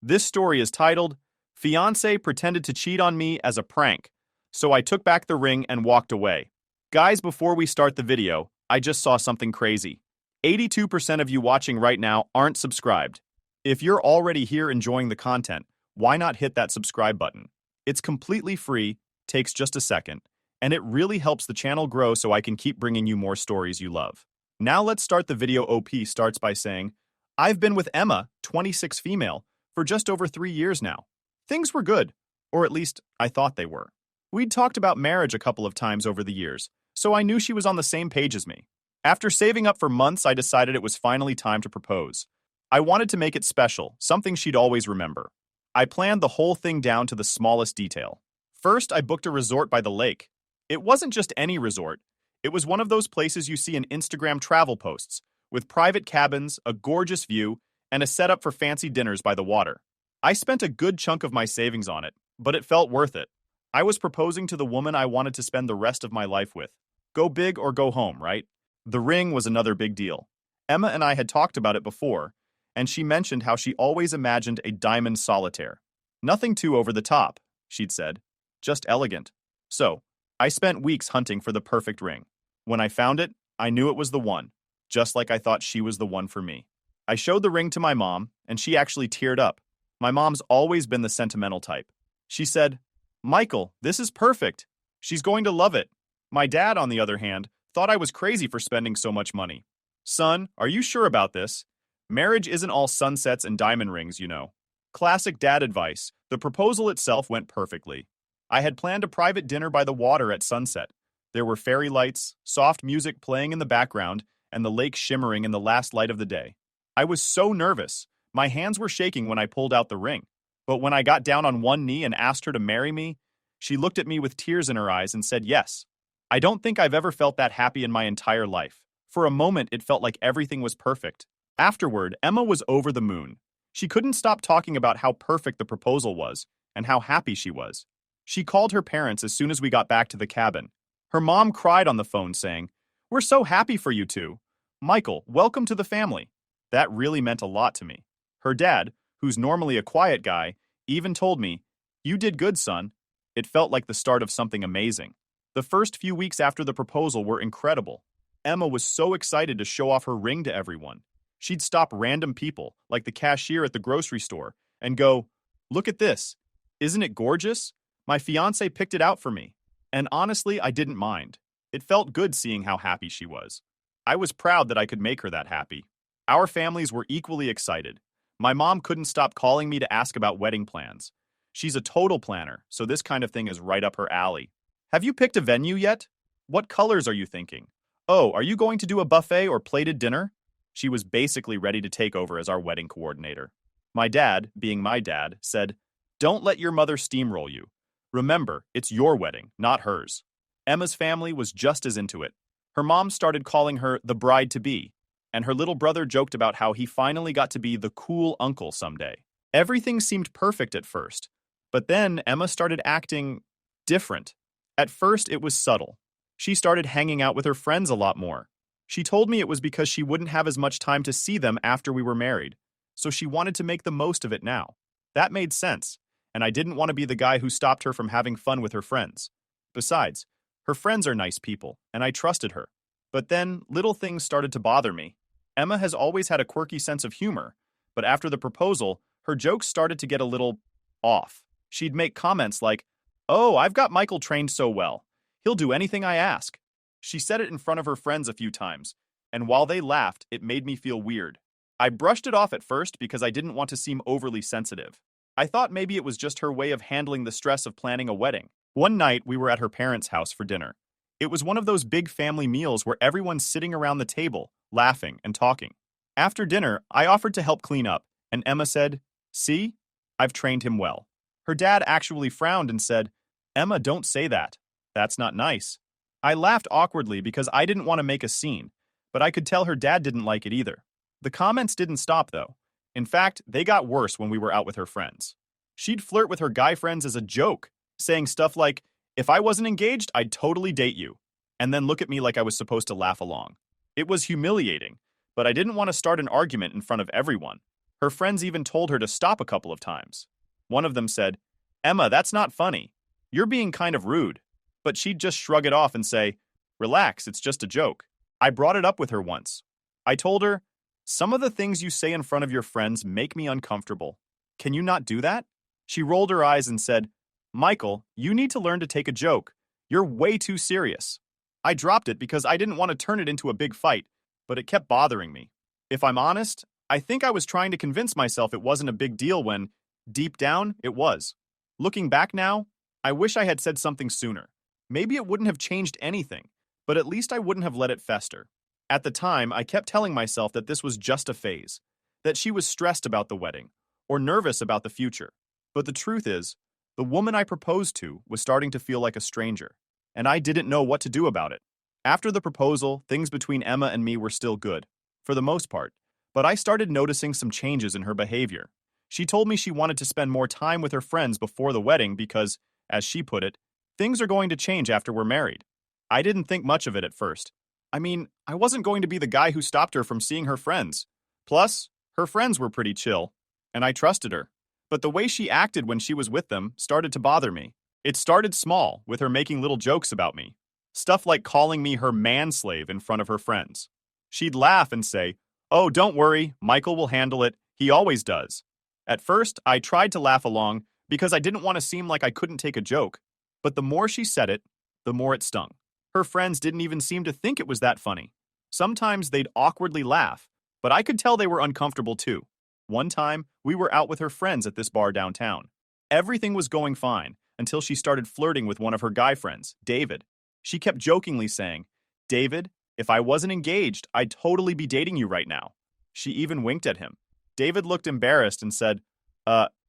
This story is titled, Fiancé Pretended to Cheat on Me as a Prank, so I took back the ring and walked away. Guys, before we start the video, I just saw something crazy. 82% of you watching right now aren't subscribed. If you're already here enjoying the content, why not hit that subscribe button? It's completely free, takes just a second, and it really helps the channel grow so I can keep bringing you more stories you love. Now let's start the video. OP starts by saying, I've been with Emma, 26 female, for just over 3 years now. Things were good, or at least I thought they were. We'd talked about marriage a couple of times over the years, so I knew she was on the same page as me. After saving up for months, I decided it was finally time to propose. I wanted to make it special, something she'd always remember. I planned the whole thing down to the smallest detail. First, I booked a resort by the lake. It wasn't just any resort. It was one of those places you see in Instagram travel posts, with private cabins, a gorgeous view, and a setup for fancy dinners by the water. I spent a good chunk of my savings on it, but it felt worth it. I was proposing to the woman I wanted to spend the rest of my life with. Go big or go home, right? The ring was another big deal. Emma and I had talked about it before, and she mentioned how she always imagined a diamond solitaire. Nothing too over the top, she'd said. Just elegant. So, I spent weeks hunting for the perfect ring. When I found it, I knew it was the one, just like I thought she was the one for me. I showed the ring to my mom, and she actually teared up. My mom's always been the sentimental type. She said, Michael, this is perfect. She's going to love it. My dad, on the other hand, thought I was crazy for spending so much money. Son, are you sure about this? Marriage isn't all sunsets and diamond rings, you know. Classic dad advice. The proposal itself went perfectly. I had planned a private dinner by the water at sunset. There were fairy lights, soft music playing in the background, and the lake shimmering in the last light of the day. I was so nervous. My hands were shaking when I pulled out the ring. But when I got down on one knee and asked her to marry me, she looked at me with tears in her eyes and said yes. I don't think I've ever felt that happy in my entire life. For a moment, it felt like everything was perfect. Afterward, Emma was over the moon. She couldn't stop talking about how perfect the proposal was and how happy she was. She called her parents as soon as we got back to the cabin. Her mom cried on the phone saying, We're so happy for you two. Michael, welcome to the family. That really meant a lot to me. Her dad, who's normally a quiet guy, even told me, You did good, son. It felt like the start of something amazing. The first few weeks after the proposal were incredible. Emma was so excited to show off her ring to everyone. She'd stop random people, like the cashier at the grocery store, and go, Look at this. Isn't it gorgeous? My fiancé picked it out for me. And honestly, I didn't mind. It felt good seeing how happy she was. I was proud that I could make her that happy. Our families were equally excited. My mom couldn't stop calling me to ask about wedding plans. She's a total planner, so this kind of thing is right up her alley. Have you picked a venue yet? What colors are you thinking? Oh, are you going to do a buffet or plated dinner? She was basically ready to take over as our wedding coordinator. My dad, being my dad, said, Don't let your mother steamroll you. Remember, it's your wedding, not hers. Emma's family was just as into it. Her mom started calling her the bride-to-be, and her little brother joked about how he finally got to be the cool uncle someday. Everything seemed perfect at first, but then Emma started acting different. At first, it was subtle. She started hanging out with her friends a lot more. She told me it was because she wouldn't have as much time to see them after we were married, so she wanted to make the most of it now. That made sense, and I didn't want to be the guy who stopped her from having fun with her friends. Besides, her friends are nice people, and I trusted her. But then, little things started to bother me. Emma has always had a quirky sense of humor, but after the proposal, her jokes started to get a little off. She'd make comments like, Oh, I've got Michael trained so well. He'll do anything I ask. She said it in front of her friends a few times, and while they laughed, it made me feel weird. I brushed it off at first because I didn't want to seem overly sensitive. I thought maybe it was just her way of handling the stress of planning a wedding. One night, we were at her parents' house for dinner. It was one of those big family meals where everyone's sitting around the table, laughing and talking. After dinner, I offered to help clean up, and Emma said, See, I've trained him well. Her dad actually frowned and said, Emma, don't say that. That's not nice. I laughed awkwardly because I didn't want to make a scene, but I could tell her dad didn't like it either. The comments didn't stop, though. In fact, they got worse when we were out with her friends. She'd flirt with her guy friends as a joke, saying stuff like, If I wasn't engaged, I'd totally date you, and then look at me like I was supposed to laugh along. It was humiliating, but I didn't want to start an argument in front of everyone. Her friends even told her to stop a couple of times. One of them said, "Emma, that's not funny. You're being kind of rude." But she'd just shrug it off and say, "Relax, it's just a joke." I brought it up with her once. I told her, "Some of the things you say in front of your friends make me uncomfortable. Can you not do that?" She rolled her eyes and said, "Michael, you need to learn to take a joke. You're way too serious." I dropped it because I didn't want to turn it into a big fight, but it kept bothering me. If I'm honest, I think I was trying to convince myself it wasn't a big deal when, deep down, it was. Looking back now, I wish I had said something sooner. Maybe it wouldn't have changed anything, but at least I wouldn't have let it fester. At the time, I kept telling myself that this was just a phase, that she was stressed about the wedding, or nervous about the future. But the truth is, the woman I proposed to was starting to feel like a stranger, and I didn't know what to do about it. After the proposal, things between Emma and me were still good, for the most part, but I started noticing some changes in her behavior. She told me she wanted to spend more time with her friends before the wedding because, as she put it, things are going to change after we're married. I didn't think much of it at first. I mean, I wasn't going to be the guy who stopped her from seeing her friends. Plus, her friends were pretty chill, and I trusted her. But the way she acted when she was with them started to bother me. It started small, with her making little jokes about me. Stuff like calling me her manslave in front of her friends. She'd laugh and say, "Oh, don't worry, Michael will handle it. He always does." At first, I tried to laugh along because I didn't want to seem like I couldn't take a joke. But the more she said it, the more it stung. Her friends didn't even seem to think it was that funny. Sometimes they'd awkwardly laugh, but I could tell they were uncomfortable too. One time, we were out with her friends at this bar downtown. Everything was going fine until she started flirting with one of her guy friends, David. She kept jokingly saying, "David, if I wasn't engaged, I'd totally be dating you right now." She even winked at him. David looked embarrassed and said,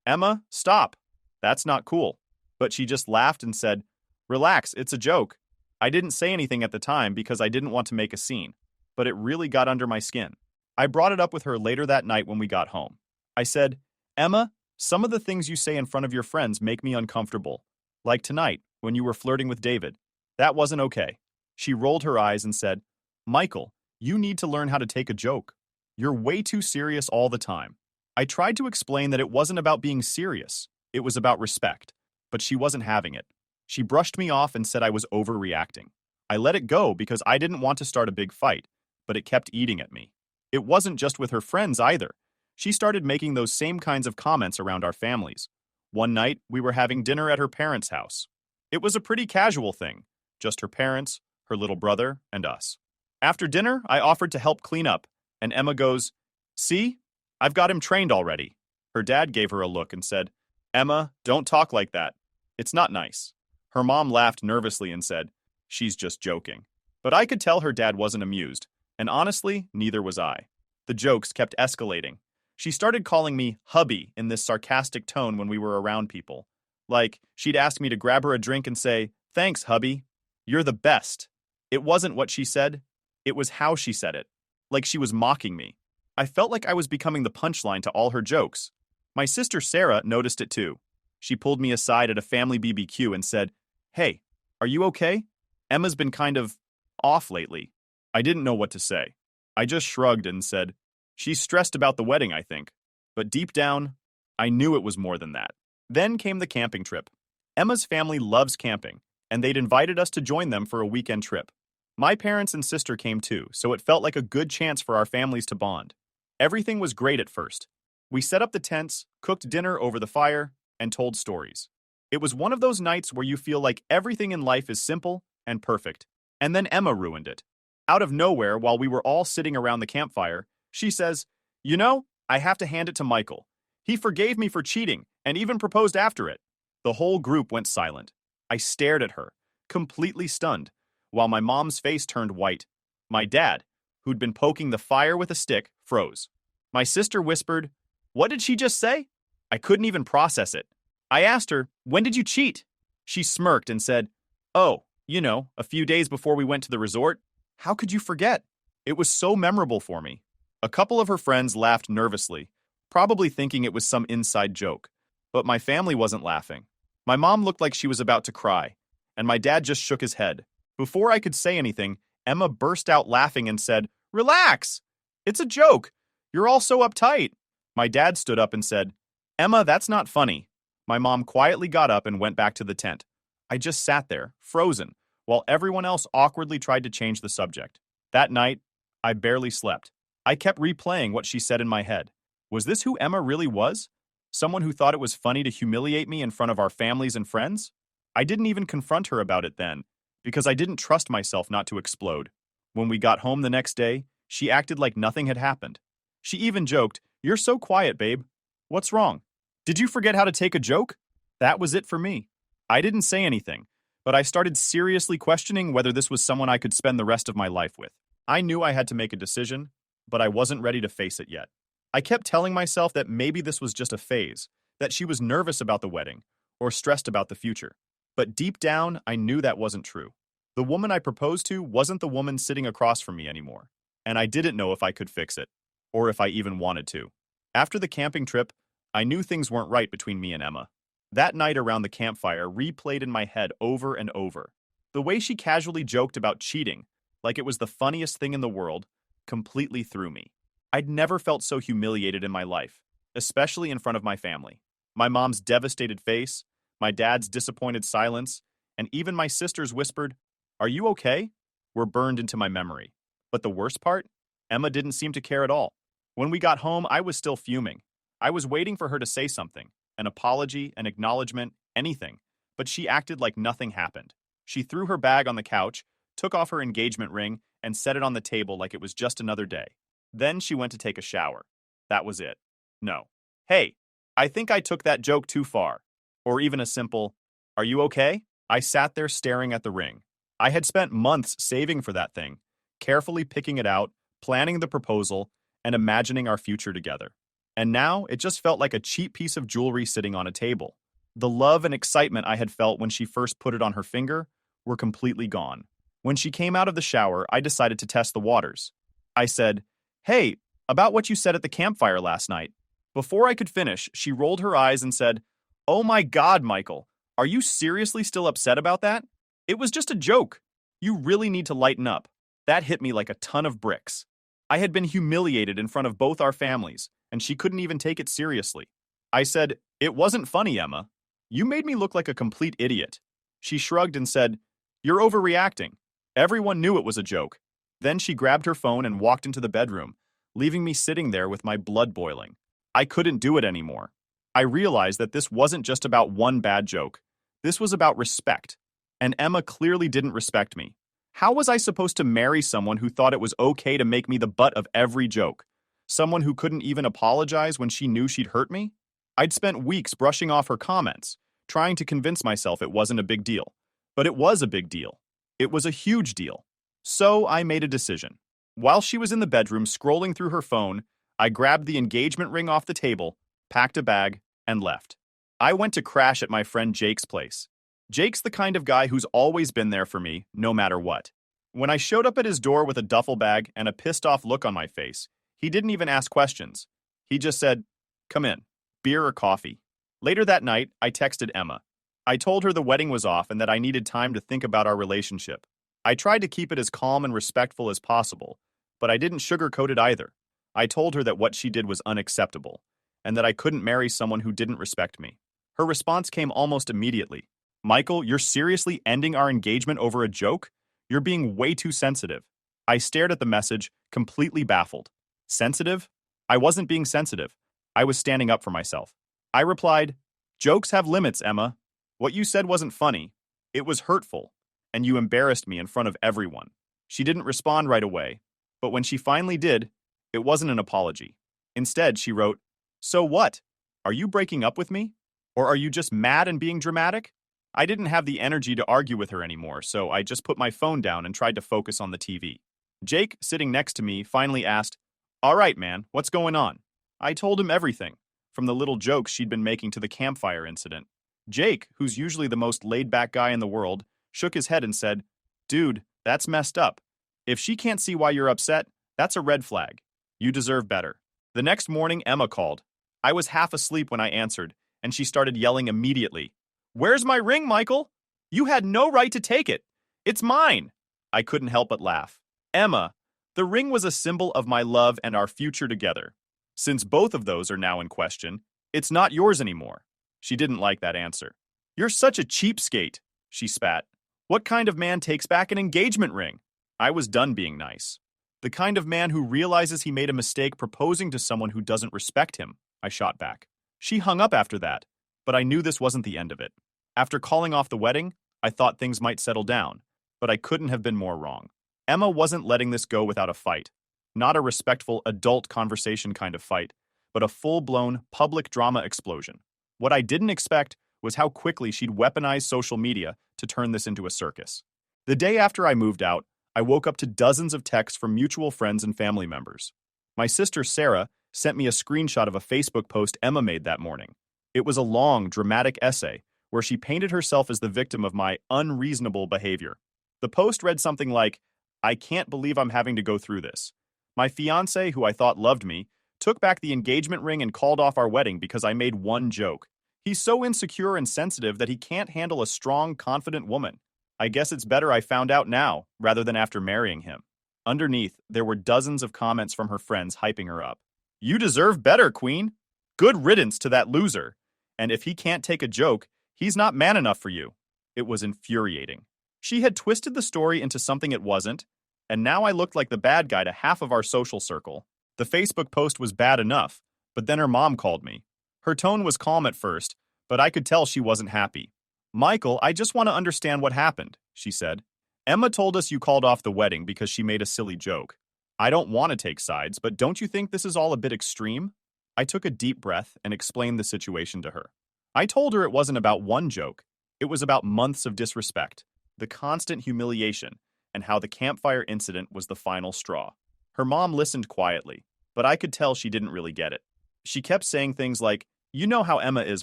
Emma, stop. That's not cool." But she just laughed and said, "Relax, it's a joke." I didn't say anything at the time because I didn't want to make a scene, but it really got under my skin. I brought it up with her later that night when we got home. I said, "Emma, some of the things you say in front of your friends make me uncomfortable. Like tonight, when you were flirting with David. That wasn't okay." She rolled her eyes and said, "Michael, you need to learn how to take a joke. You're way too serious all the time." I tried to explain that it wasn't about being serious. It was about respect. But she wasn't having it. She brushed me off and said I was overreacting. I let it go because I didn't want to start a big fight, but it kept eating at me. It wasn't just with her friends either. She started making those same kinds of comments around our families. One night, we were having dinner at her parents' house. It was a pretty casual thing, just her parents, her little brother, and us. After dinner, I offered to help clean up, and Emma goes, "See? I've got him trained already." Her dad gave her a look and said, "Emma, don't talk like that. It's not nice." Her mom laughed nervously and said, "She's just joking." But I could tell her dad wasn't amused, and honestly, neither was I. The jokes kept escalating. She started calling me hubby in this sarcastic tone when we were around people. Like, she'd ask me to grab her a drink and say, "Thanks, hubby. You're the best." It wasn't what she said. It was how she said it. Like she was mocking me. I felt like I was becoming the punchline to all her jokes. My sister Sarah noticed it too. She pulled me aside at a family BBQ and said, "Hey, are you okay? Emma's been kind of off lately." I didn't know what to say. I just shrugged and said, "She's stressed about the wedding, I think." But deep down, I knew it was more than that. Then came the camping trip. Emma's family loves camping, and they'd invited us to join them for a weekend trip. My parents and sister came too, so it felt like a good chance for our families to bond. Everything was great at first. We set up the tents, cooked dinner over the fire, and told stories. It was one of those nights where you feel like everything in life is simple and perfect. And then Emma ruined it. Out of nowhere, while we were all sitting around the campfire, she says, "You know, I have to hand it to Michael. He forgave me for cheating and even proposed after it." The whole group went silent. I stared at her, completely stunned, while my mom's face turned white. My dad, who'd been poking the fire with a stick, froze. My sister whispered, "What did she just say?" I couldn't even process it. I asked her, "When did you cheat?" She smirked and said, "Oh, you know, a few days before we went to the resort. How could you forget?" It was so memorable for me. A couple of her friends laughed nervously, probably thinking it was some inside joke. But my family wasn't laughing. My mom looked like she was about to cry, and my dad just shook his head. Before I could say anything, Emma burst out laughing and said, "Relax! It's a joke! You're all so uptight." My dad stood up and said, "Emma, that's not funny." My mom quietly got up and went back to the tent. I just sat there, frozen, while everyone else awkwardly tried to change the subject. That night, I barely slept. I kept replaying what she said in my head. Was this who Emma really was? Someone who thought it was funny to humiliate me in front of our families and friends? I didn't even confront her about it then, because I didn't trust myself not to explode. When we got home the next day, she acted like nothing had happened. She even joked, "You're so quiet, babe. What's wrong? Did you forget how to take a joke?" That was it for me. I didn't say anything, but I started seriously questioning whether this was someone I could spend the rest of my life with. I knew I had to make a decision, but I wasn't ready to face it yet. I kept telling myself that maybe this was just a phase, that she was nervous about the wedding, or stressed about the future. But deep down, I knew that wasn't true. The woman I proposed to wasn't the woman sitting across from me anymore, and I didn't know if I could fix it, or if I even wanted to. After the camping trip, I knew things weren't right between me and Emma. That night around the campfire replayed in my head over and over. The way she casually joked about cheating, like it was the funniest thing in the world, completely threw me. I'd never felt so humiliated in my life, especially in front of my family. My mom's devastated face, my dad's disappointed silence, and even my sister's whispered, "Are you okay?" were burned into my memory. But the worst part? Emma didn't seem to care at all. When we got home, I was still fuming. I was waiting for her to say something, an apology, an acknowledgement, anything, but she acted like nothing happened. She threw her bag on the couch, took off her engagement ring, and set it on the table like it was just another day. Then she went to take a shower. That was it. No. "Hey, I think I took that joke too far." Or even a simple, "Are you okay?" I sat there staring at the ring. I had spent months saving for that thing, carefully picking it out, planning the proposal, and imagining our future together. And now it just felt like a cheap piece of jewelry sitting on a table. The love and excitement I had felt when she first put it on her finger were completely gone. When she came out of the shower, I decided to test the waters. I said, "Hey, about what you said at the campfire last night." Before I could finish, she rolled her eyes and said, "Oh my God, Michael, are you seriously still upset about that? It was just a joke. You really need to lighten up." That hit me like a ton of bricks. I had been humiliated in front of both our families, and she couldn't even take it seriously. I said, "It wasn't funny, Emma. You made me look like a complete idiot." She shrugged and said, "You're overreacting. Everyone knew it was a joke." Then she grabbed her phone and walked into the bedroom, leaving me sitting there with my blood boiling. I couldn't do it anymore. I realized that this wasn't just about one bad joke. This was about respect. And Emma clearly didn't respect me. How was I supposed to marry someone who thought it was okay to make me the butt of every joke? Someone who couldn't even apologize when she knew she'd hurt me? I'd spent weeks brushing off her comments, trying to convince myself it wasn't a big deal. But it was a big deal. It was a huge deal. So I made a decision. While she was in the bedroom scrolling through her phone, I grabbed the engagement ring off the table, packed a bag, and left. I went to crash at my friend Jake's place. Jake's the kind of guy who's always been there for me, no matter what. When I showed up at his door with a duffel bag and a pissed-off look on my face, he didn't even ask questions. He just said, "Come in. Beer or coffee?" Later that night, I texted Emma. I told her the wedding was off and that I needed time to think about our relationship. I tried to keep it as calm and respectful as possible, but I didn't sugarcoat it either. I told her that what she did was unacceptable, and that I couldn't marry someone who didn't respect me. Her response came almost immediately. "Michael, you're seriously ending our engagement over a joke? You're being way too sensitive." I stared at the message, completely baffled. Sensitive? I wasn't being sensitive. I was standing up for myself. I replied, "Jokes have limits, Emma. What you said wasn't funny. It was hurtful, and you embarrassed me in front of everyone." She didn't respond right away, but when she finally did, it wasn't an apology. Instead, she wrote, "So what? Are you breaking up with me? Or are you just mad and being dramatic?" I didn't have the energy to argue with her anymore, so I just put my phone down and tried to focus on the TV. Jake, sitting next to me, finally asked, "All right, man, what's going on?" I told him everything, from the little jokes she'd been making to the campfire incident. Jake, who's usually the most laid-back guy in the world, shook his head and said, "Dude, that's messed up. If she can't see why you're upset, that's a red flag. You deserve better." The next morning, Emma called. I was half asleep when I answered, and she started yelling immediately. "Where's my ring, Michael? You had no right to take it. It's mine." I couldn't help but laugh. "Emma, the ring was a symbol of my love and our future together. Since both of those are now in question, it's not yours anymore. She didn't like that answer. You're such a cheapskate, she spat. What kind of man takes back an engagement ring? I was done being nice. The kind of man who realizes he made a mistake proposing to someone who doesn't respect him, I shot back. She hung up after that, but I knew this wasn't the end of it. After calling off the wedding, I thought things might settle down, but I couldn't have been more wrong. Emma wasn't letting this go without a fight. Not a respectful adult conversation kind of fight, but a full-blown public drama explosion. What I didn't expect was how quickly she'd weaponize social media to turn this into a circus. The day after I moved out, I woke up to dozens of texts from mutual friends and family members. My sister Sarah sent me a screenshot of a Facebook post Emma made that morning. It was a long, dramatic essay where she painted herself as the victim of my unreasonable behavior. The post read something like, "I can't believe I'm having to go through this. My fiancé, who I thought loved me, took back the engagement ring and called off our wedding because I made one joke. He's so insecure and sensitive that he can't handle a strong, confident woman. I guess it's better I found out now, rather than after marrying him." Underneath, there were dozens of comments from her friends hyping her up. "You deserve better, Queen. Good riddance to that loser. And if he can't take a joke, he's not man enough for you." It was infuriating. She had twisted the story into something it wasn't, and now I looked like the bad guy to half of our social circle. The Facebook post was bad enough, but then her mom called me. Her tone was calm at first, but I could tell she wasn't happy. "Michael, I just want to understand what happened," she said. "Emma told us you called off the wedding because she made a silly joke. I don't want to take sides, but don't you think this is all a bit extreme?" I took a deep breath and explained the situation to her. I told her it wasn't about one joke. It was about months of disrespect, the constant humiliation, and how the campfire incident was the final straw. Her mom listened quietly, but I could tell she didn't really get it. She kept saying things like, "You know how Emma is,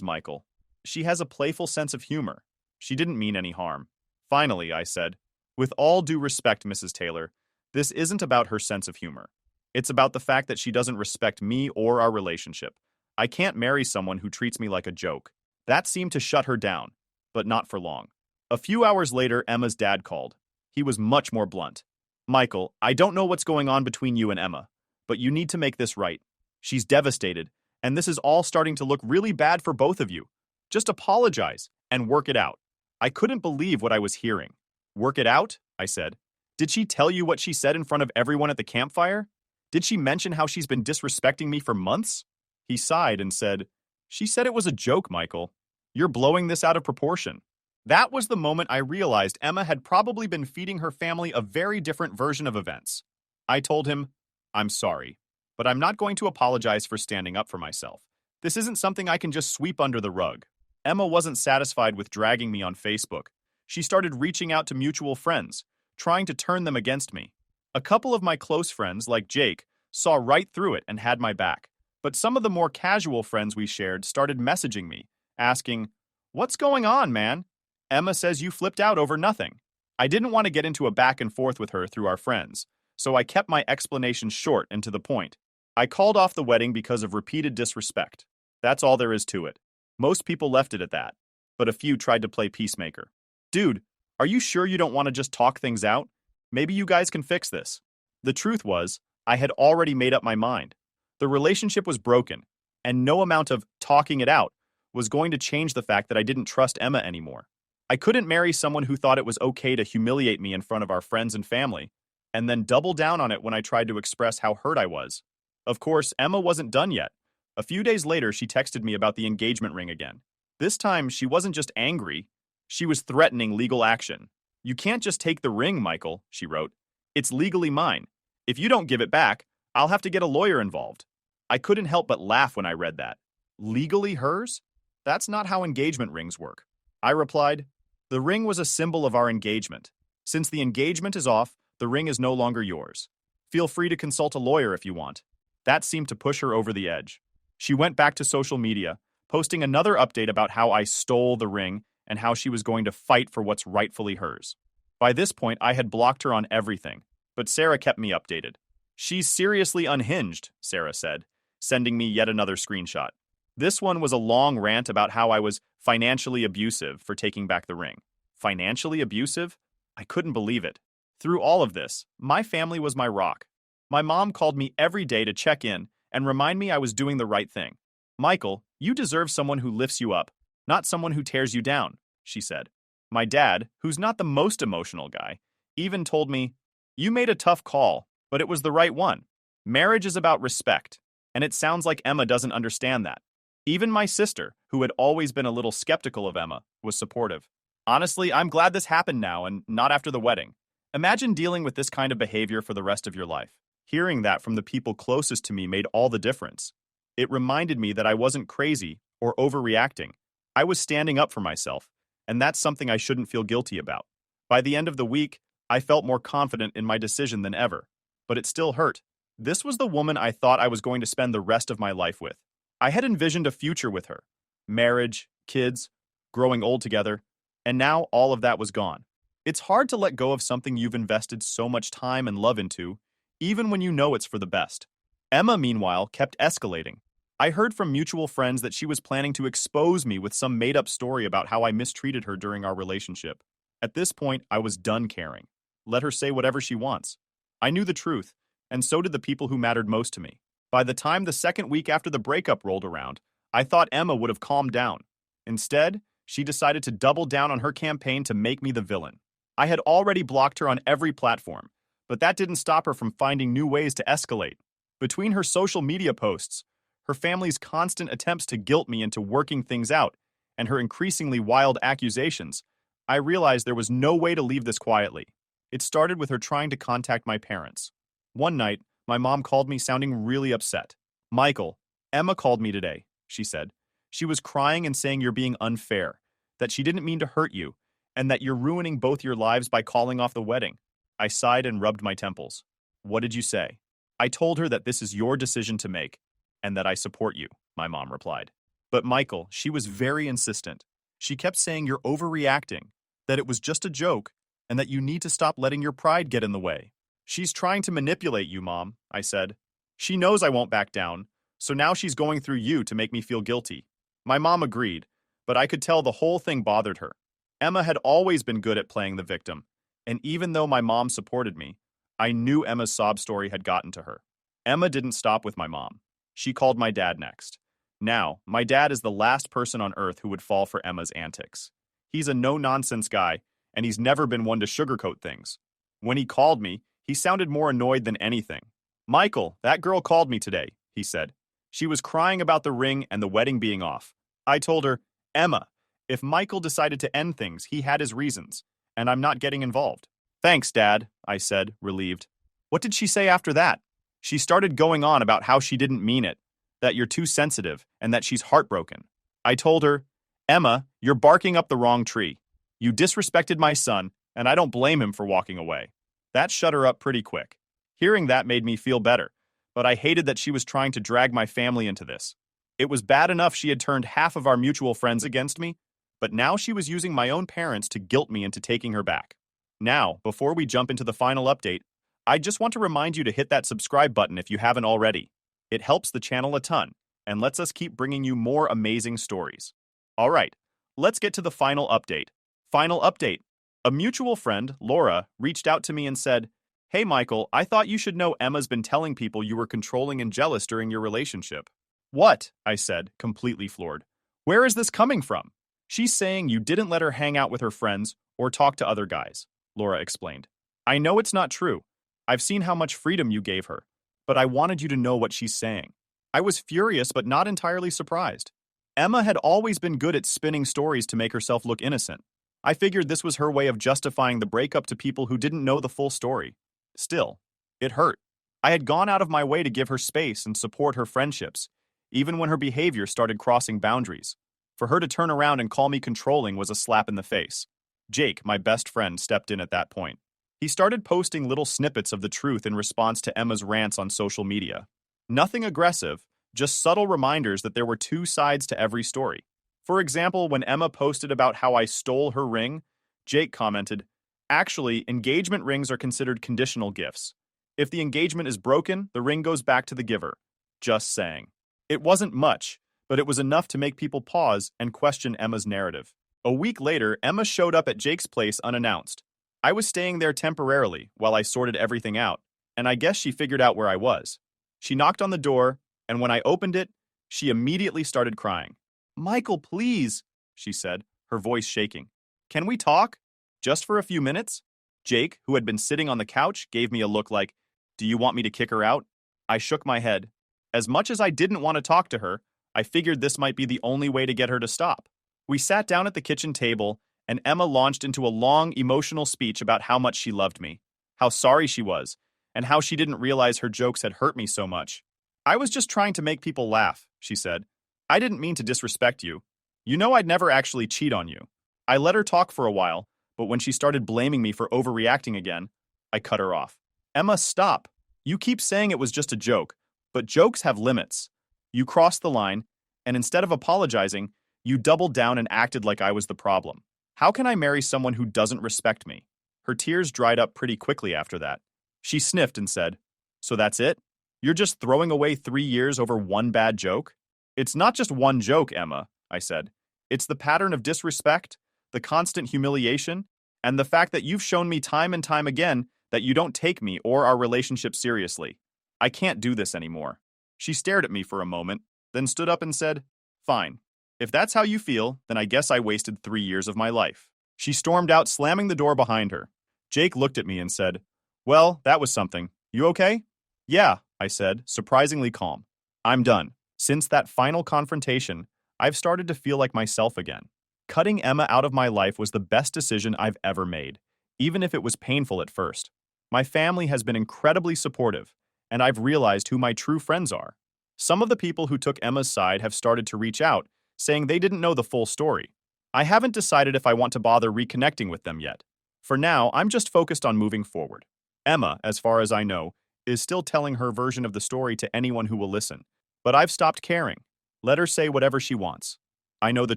Michael. She has a playful sense of humor. She didn't mean any harm." Finally, I said, "With all due respect, Mrs. Taylor, this isn't about her sense of humor. It's about the fact that she doesn't respect me or our relationship. I can't marry someone who treats me like a joke." That seemed to shut her down, but not for long. A few hours later, Emma's dad called. He was much more blunt. "Michael, I don't know what's going on between you and Emma, but you need to make this right. She's devastated, and this is all starting to look really bad for both of you. Just apologize and work it out." I couldn't believe what I was hearing. "Work it out?" I said. "Did she tell you what she said in front of everyone at the campfire? Did she mention how she's been disrespecting me for months?" He sighed and said, "She said it was a joke, Michael. You're blowing this out of proportion." That was the moment I realized Emma had probably been feeding her family a very different version of events. I told him, "I'm sorry, but I'm not going to apologize for standing up for myself. This isn't something I can just sweep under the rug." Emma wasn't satisfied with dragging me on Facebook. She started reaching out to mutual friends, trying to turn them against me. A couple of my close friends, like Jake, saw right through it and had my back. But some of the more casual friends we shared started messaging me, asking, "What's going on, man? Emma says you flipped out over nothing." I didn't want to get into a back and forth with her through our friends, so I kept my explanation short and to the point. I called off the wedding because of repeated disrespect. That's all there is to it. Most people left it at that, but a few tried to play peacemaker. "Dude, are you sure you don't want to just talk things out? Maybe you guys can fix this." The truth was, I had already made up my mind. The relationship was broken, and no amount of talking it out was going to change the fact that I didn't trust Emma anymore. I couldn't marry someone who thought it was okay to humiliate me in front of our friends and family, and then double down on it when I tried to express how hurt I was. Of course, Emma wasn't done yet. A few days later, she texted me about the engagement ring again. This time, she wasn't just angry, she was threatening legal action. "You can't just take the ring, Michael," she wrote. "It's legally mine. If you don't give it back, I'll have to get a lawyer involved." I couldn't help but laugh when I read that. Legally hers? That's not how engagement rings work. I replied, "The ring was a symbol of our engagement. Since the engagement is off, the ring is no longer yours. Feel free to consult a lawyer if you want." That seemed to push her over the edge. She went back to social media, posting another update about how I stole the ring and how she was going to fight for what's rightfully hers. By this point, I had blocked her on everything, but Sarah kept me updated. "She's seriously unhinged," Sarah said, sending me yet another screenshot. This one was a long rant about how I was financially abusive for taking back the ring. Financially abusive? I couldn't believe it. Through all of this, my family was my rock. My mom called me every day to check in and remind me I was doing the right thing. Michael, you deserve someone who lifts you up, not someone who tears you down, she said. My dad, who's not the most emotional guy, even told me, you made a tough call, but it was the right one. Marriage is about respect, and it sounds like Emma doesn't understand that. Even my sister, who had always been a little skeptical of Emma, was supportive. Honestly, I'm glad this happened now and not after the wedding. Imagine dealing with this kind of behavior for the rest of your life. Hearing that from the people closest to me made all the difference. It reminded me that I wasn't crazy or overreacting. I was standing up for myself, and that's something I shouldn't feel guilty about. By the end of the week, I felt more confident in my decision than ever. But it still hurt. This was the woman I thought I was going to spend the rest of my life with. I had envisioned a future with her. Marriage, kids, growing old together, and now all of that was gone. It's hard to let go of something you've invested so much time and love into, even when you know it's for the best. Emma, meanwhile, kept escalating. I heard from mutual friends that she was planning to expose me with some made-up story about how I mistreated her during our relationship. At this point, I was done caring. Let her say whatever she wants. I knew the truth, and so did the people who mattered most to me. By the time the second week after the breakup rolled around, I thought Emma would have calmed down. Instead, she decided to double down on her campaign to make me the villain. I had already blocked her on every platform, but that didn't stop her from finding new ways to escalate. Between her social media posts, her family's constant attempts to guilt me into working things out, and her increasingly wild accusations, I realized there was no way to leave this quietly. It started with her trying to contact my parents. One night, my mom called me sounding really upset. Michael, Emma called me today, she said. She was crying and saying you're being unfair, that she didn't mean to hurt you, and that you're ruining both your lives by calling off the wedding. I sighed and rubbed my temples. What did you say? I told her that this is your decision to make, and that I support you, my mom replied. But Michael, she was very insistent. She kept saying you're overreacting, that it was just a joke, and that you need to stop letting your pride get in the way. She's trying to manipulate you, Mom, I said. She knows I won't back down, so now she's going through you to make me feel guilty. My mom agreed, but I could tell the whole thing bothered her. Emma had always been good at playing the victim, and even though my mom supported me, I knew Emma's sob story had gotten to her. Emma didn't stop with my mom. She called my dad next. Now, my dad is the last person on earth who would fall for Emma's antics. He's a no-nonsense guy, and he's never been one to sugarcoat things. When he called me, he sounded more annoyed than anything. Michael, that girl called me today, he said. She was crying about the ring and the wedding being off. I told her, Emma, if Michael decided to end things, he had his reasons, and I'm not getting involved. Thanks, Dad, I said, relieved. What did she say after that? She started going on about how she didn't mean it, that you're too sensitive, and that she's heartbroken. I told her, Emma, you're barking up the wrong tree. You disrespected my son, and I don't blame him for walking away. That shut her up pretty quick. Hearing that made me feel better, but I hated that she was trying to drag my family into this. It was bad enough she had turned half of our mutual friends against me, but now she was using my own parents to guilt me into taking her back. Now, before we jump into the final update, I just want to remind you to hit that subscribe button if you haven't already. It helps the channel a ton, and lets us keep bringing you more amazing stories. Alright, let's get to the final update. Final update. A mutual friend, Laura, reached out to me and said, Hey Michael, I thought you should know Emma's been telling people you were controlling and jealous during your relationship. What? I said, completely floored. Where is this coming from? She's saying you didn't let her hang out with her friends or talk to other guys, Laura explained. I know it's not true. I've seen how much freedom you gave her, but I wanted you to know what she's saying. I was furious but not entirely surprised. Emma had always been good at spinning stories to make herself look innocent. I figured this was her way of justifying the breakup to people who didn't know the full story. Still, it hurt. I had gone out of my way to give her space and support her friendships, even when her behavior started crossing boundaries. For her to turn around and call me controlling was a slap in the face. Jake, my best friend, stepped in at that point. He started posting little snippets of the truth in response to Emma's rants on social media. Nothing aggressive, just subtle reminders that there were two sides to every story. For example, when Emma posted about how I stole her ring, Jake commented, Actually, engagement rings are considered conditional gifts. If the engagement is broken, the ring goes back to the giver. Just saying. It wasn't much, but it was enough to make people pause and question Emma's narrative. A week later, Emma showed up at Jake's place unannounced. I was staying there temporarily while I sorted everything out, and I guess she figured out where I was. She knocked on the door, and when I opened it, she immediately started crying. "Michael, please," she said, her voice shaking. "Can we talk? Just for a few minutes?" Jake, who had been sitting on the couch, gave me a look like, "Do you want me to kick her out?" I shook my head. As much as I didn't want to talk to her, I figured this might be the only way to get her to stop. We sat down at the kitchen table, and Emma launched into a long, emotional speech about how much she loved me, how sorry she was, and how she didn't realize her jokes had hurt me so much. "I was just trying to make people laugh," she said. "I didn't mean to disrespect you. You know I'd never actually cheat on you." I let her talk for a while, but when she started blaming me for overreacting again, I cut her off. "Emma, stop. You keep saying it was just a joke, but jokes have limits. You crossed the line, and instead of apologizing, you doubled down and acted like I was the problem. How can I marry someone who doesn't respect me?" Her tears dried up pretty quickly after that. She sniffed and said, "So that's it? You're just throwing away 3 years over one bad joke?" "It's not just one joke, Emma," I said. "It's the pattern of disrespect, the constant humiliation, and the fact that you've shown me time and time again that you don't take me or our relationship seriously. I can't do this anymore." She stared at me for a moment, then stood up and said, "Fine. If that's how you feel, then I guess I wasted 3 years of my life." She stormed out, slamming the door behind her. Jake looked at me and said, "Well, that was something. You okay?" "Yeah," I said, surprisingly calm. "I'm done. Since that final confrontation, I've started to feel like myself again. Cutting Emma out of my life was the best decision I've ever made, even if it was painful at first. My family has been incredibly supportive, and I've realized who my true friends are. Some of the people who took Emma's side have started to reach out, saying they didn't know the full story. I haven't decided if I want to bother reconnecting with them yet. For now, I'm just focused on moving forward. Emma, as far as I know, is still telling her version of the story to anyone who will listen, but I've stopped caring. Let her say whatever she wants. I know the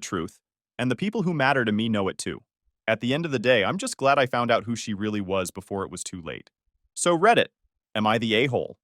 truth, and the people who matter to me know it too. At the end of the day, I'm just glad I found out who she really was before it was too late." So Reddit, am I the a-hole?